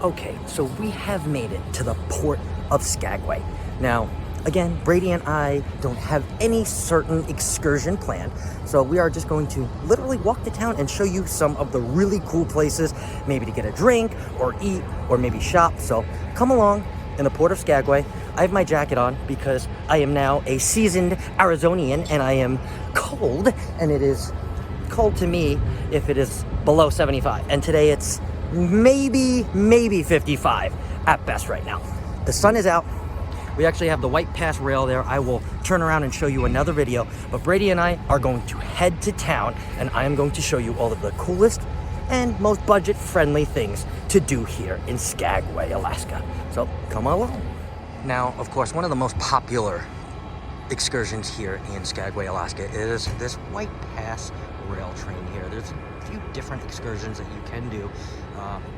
Okay, so we have made it to the port of Skagway. Now, again, Brady and I don't have any certain excursion planned, so we are just going to literally walk the town and show you some of the really cool places, maybe to get a drink or eat or maybe shop. So come along in the port of Skagway. I have my jacket on because I am now a seasoned Arizonian and I am cold, and it is cold to me if it is below 75. And today it's maybe 55 at best right now. The sun is out. We actually have the White Pass rail there. I will turn around and show you another video, but Brady and I are going to head to town and I am going to show you all of the coolest and most budget-friendly things to do here in Skagway, Alaska. So come along. Now, of course, one of the most popular excursions here in Skagway, Alaska is this White Pass rail train here. There's a few different excursions that you can do.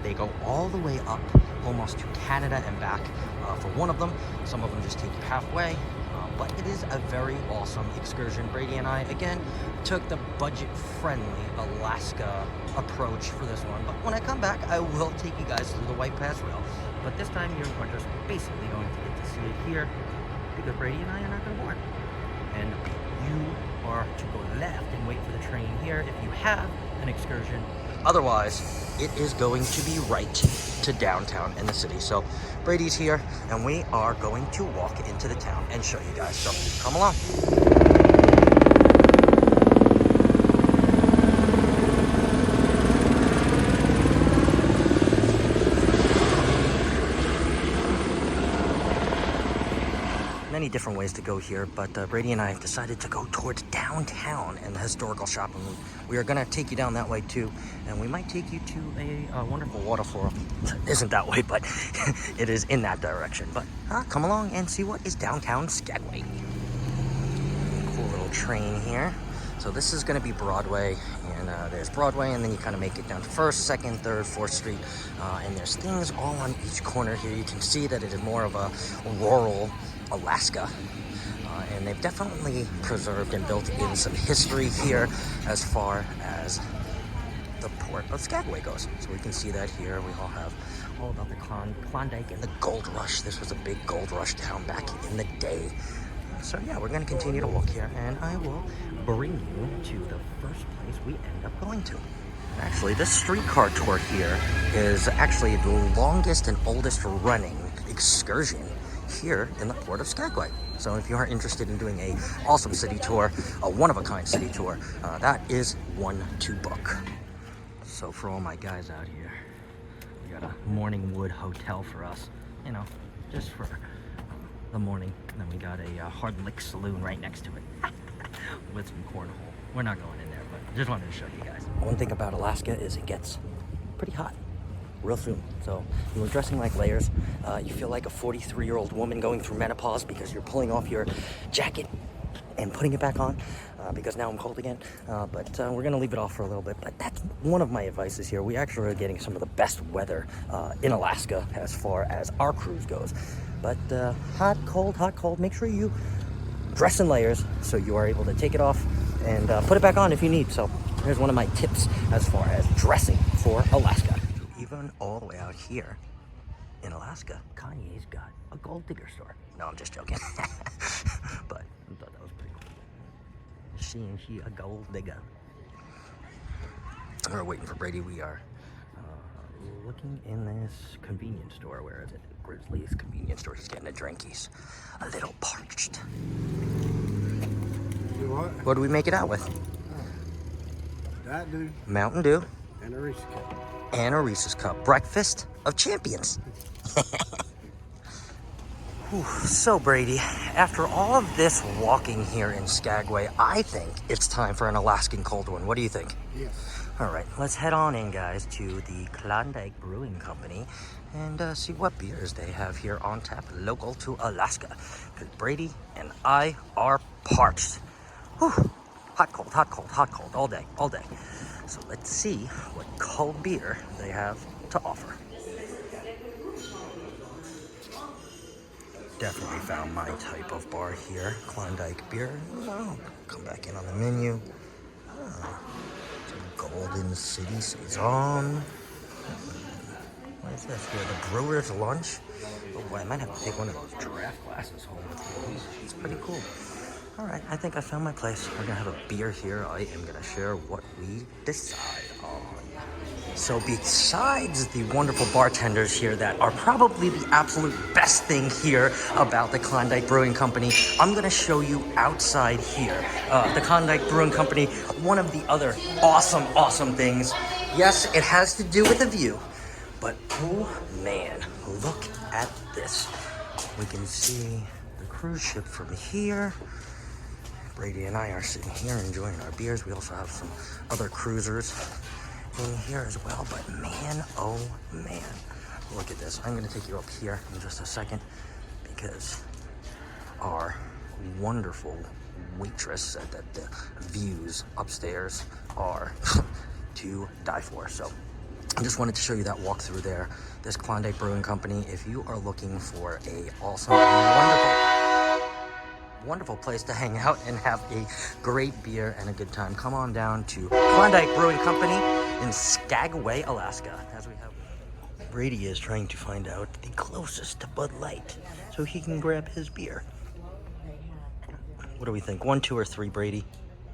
They go all the way up almost to Canada and back for one of them. Some of them just take you halfway, but it is a very awesome excursion. Brady and I, again, took the budget-friendly Alaska approach for this one, but when I come back, I will take you guys through the White Pass rail. But this time, you're just basically going to get to see it here because Brady and I are not going to board. And you are to go left and wait for the train here if you have an excursion. Otherwise, it is going to be right to downtown in the city. So Brady's here and we are going to walk into the town and show you guys. So come along. Many different ways to go here, but Brady and I have decided to go towards downtown and the historical shopping. We are going to take you down that way too, and we might take you to a wonderful waterfall. It isn't that way, but it is in that direction. But come along and see what is downtown Skagway. Cool little train here. So this is going to be Broadway, and there's Broadway, and then you kind of make it down to 1st, 2nd, 3rd, 4th Street, and there's things all on each corner here. You can see that it is more of a rural Alaska, and they've definitely preserved and built in some history here as far as the port of Skagway goes. So we can see that here. We all have all about the Klondike and the gold rush. This was a big gold rush town back in the day. So yeah, we're going to continue to walk here, and I will bring you to the first place we end up going to. Actually, this streetcar tour here is actually the longest and oldest running excursion here in the port of Skagway. So if you are interested in doing a awesome city tour, a one-of-a-kind city tour, that is one to book. So for all my guys out here, we got a Morningwood Hotel for us, you know, just for the morning. And then we got a Hard Lick Saloon right next to it with some cornhole. We're not going in there, but just wanted to show you guys. One thing about Alaska is it gets pretty hot real soon. So you're dressing like layers. You feel like a 43-year-old woman going through menopause because you're pulling off your jacket and putting it back on because now I'm cold again. But we're gonna leave it off for a little bit. But that's one of my advices here. We actually are getting some of the best weather in Alaska as far as our cruise goes. But hot, cold, make sure you dress in layers so you are able to take it off and put it back on if you need. So here's one of my tips as far as dressing for Alaska. Even all the way out here in Alaska, Kanye's got a gold digger store. No, I'm just joking. But I thought that was pretty cool. Seeing she a gold digger. We're waiting for Brady. We are looking in this convenience store. Where is it? Grizzly's convenience store. He's getting a drink. He's a little parched. You what? What do we make it out with? That dude. Mountain Dew. And a Reese's cup. And a Reese's cup. Breakfast of champions. Whew, so Brady, after all of this walking here in Skagway, I think it's time for an Alaskan cold one. What do you think? Yes. All right, let's head on in, guys, to the Klondike Brewing Company and see what beers they have here on tap, local to Alaska. Because Brady and I are parched. Whew. Hot, cold, all day. So let's see what cold beer they have to offer. Definitely found my type of bar here. Klondike beer. Oh, come back in on the menu. Some Golden City Saison. What is this here? The brewer's lunch? Oh boy, I might have to take one of those giraffe glasses home with me. It's pretty cool. All right, I think I found my place. We're gonna have a beer here. I am gonna share what we decide on. So besides the wonderful bartenders here that are probably the absolute best thing here about the Klondike Brewing Company, I'm gonna show you outside here. The Klondike Brewing Company, one of the other awesome things. Yes, it has to do with the view, but oh man, look at this. We can see the cruise ship from here. Brady and I are sitting here enjoying our beers. We also have some other cruisers in here as well, but man, oh man, look at this. I'm gonna take you up here in just a second because our wonderful waitress said that the views upstairs are to die for. So I just wanted to show you that walk through there. This Klondike Brewing Company, if you are looking for a awesome, wonderful place to hang out and have a great beer and a good time, come on down to Klondike Brewing Company in Skagway, Alaska. As we have, Brady is trying to find out the closest to Bud Light so he can grab his beer. What do we think? 1, 2, or 3, Brady?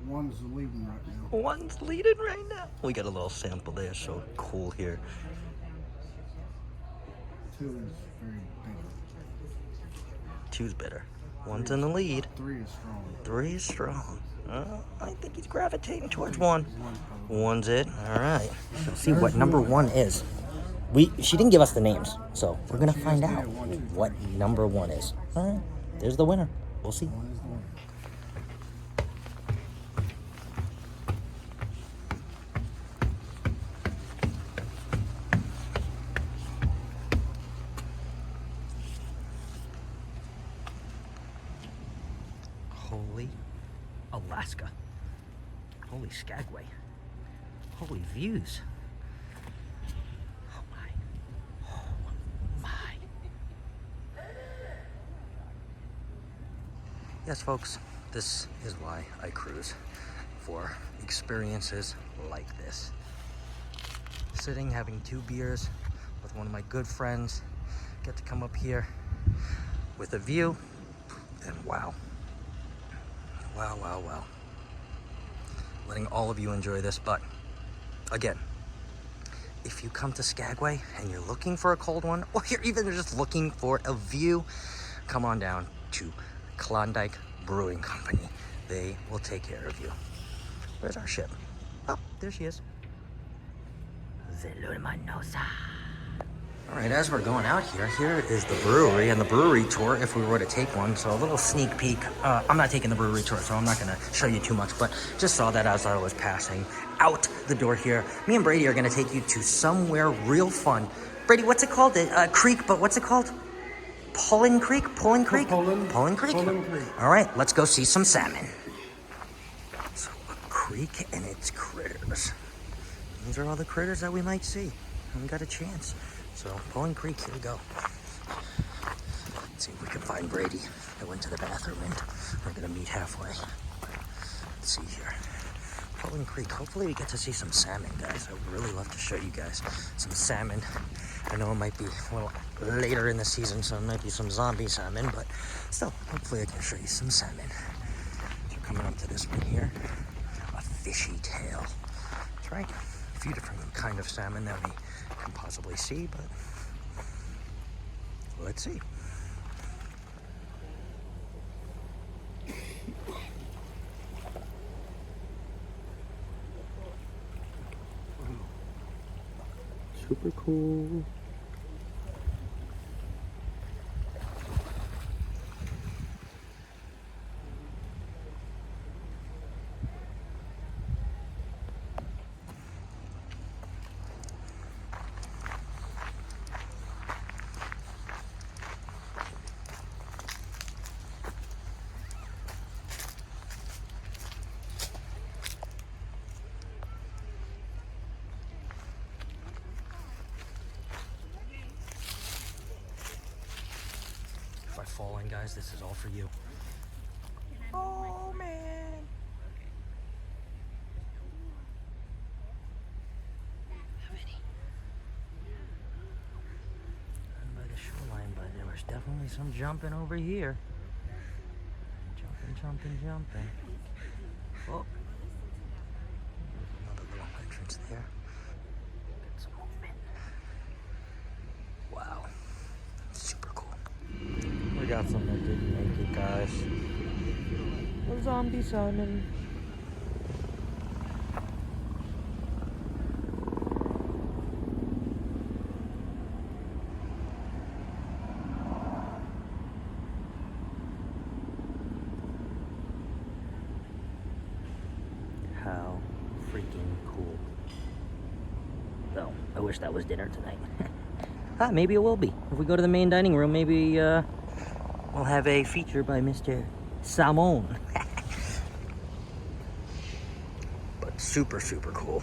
One's leading right now. One's leading right now. We got a little sample there, so cool here. 2 is very bitter. 2's better. 1's in the lead. 3 is strong. 3 is strong. I think he's gravitating towards 1. 1's it. All right. Let's see what number 1 is. She didn't give us the names, so we're gonna find out what number 1 is. All right. There's the winner. We'll see. 1 is the winner. Holy Alaska. Holy Skagway. Holy views. Oh my. Oh my. Yes, folks, this is why I cruise. For experiences like this. Sitting, having 2 beers with one of my good friends. Get to come up here with a view. And wow. Wow. Letting all of you enjoy this, but again, if you come to Skagway and you're looking for a cold one, or you're even just looking for a view, come on down to Klondike Brewing Company. They will take care of you. Where's our ship? Oh, there she is. Voluminosa. All right, as we're going out here, here is the brewery and the brewery tour if we were to take one. So a little sneak peek. I'm not taking the brewery tour, so I'm not going to show you too much, but just saw that as I was passing out the door here. Me and Brady are going to take you to somewhere real fun. Brady, what's it called? Creek, but what's it called? Pulling Creek? Pulling Creek? Pulling Creek? All right, let's go see some salmon. So a creek and its critters. These are all the critters that we might see. Haven't got a chance. So, Pulling Creek, here we go. Let's see if we can find Brady. I went to the bathroom and we're gonna meet halfway. Let's see here. Pulling Creek, hopefully we get to see some salmon, guys. I would really love to show you guys some salmon. I know it might be a little later in the season, so it might be some zombie salmon, but still, hopefully I can show you some salmon. So coming up to this one here, a fishy tail. That's right, a few different kind of salmon that we can possibly see, but let's see. Super cool. If I fall in, guys, this is all for you. Oh, man. How many? there's definitely some jumping over here. Jumping. Oh. Another little entrance there. Get some movement. Wow. Super cool. We got some that didn't make it, guys. A zombie Simon. How freaking cool. Though, I wish that was dinner tonight. Maybe it will be. If we go to the main dining room, maybe we'll have a feature by Mr. Salmon. But super, super cool.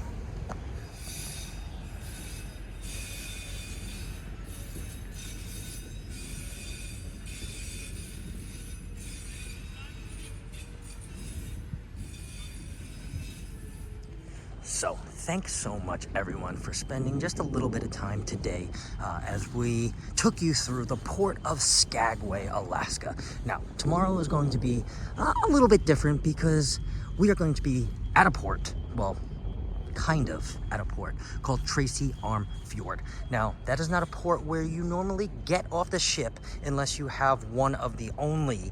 So, thanks so much, everyone, for spending just a little bit of time today as we took you through the port of Skagway, Alaska. Now, tomorrow is going to be a little bit different because we are going to be at a port, well, kind of at a port called Tracy Arm Fjord. Now, that is not a port where you normally get off the ship unless you have one of the only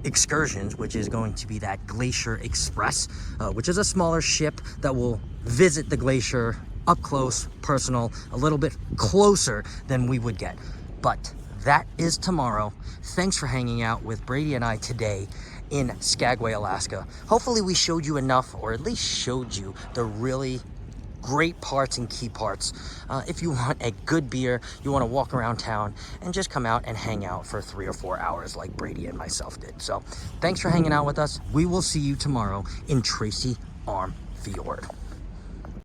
excursions, which is going to be that Glacier Express, which is a smaller ship that will visit the glacier up close, personal, a little bit closer than we would get. But that is tomorrow. Thanks for hanging out with Brady and I today in Skagway, Alaska. Hopefully we showed you enough, or at least showed you the really great parts and key parts. If you want a good beer, you want to walk around town and just come out and hang out for 3 or 4 hours like Brady and myself did. So thanks for hanging out with us. We will see you tomorrow in Tracy Arm Fjord.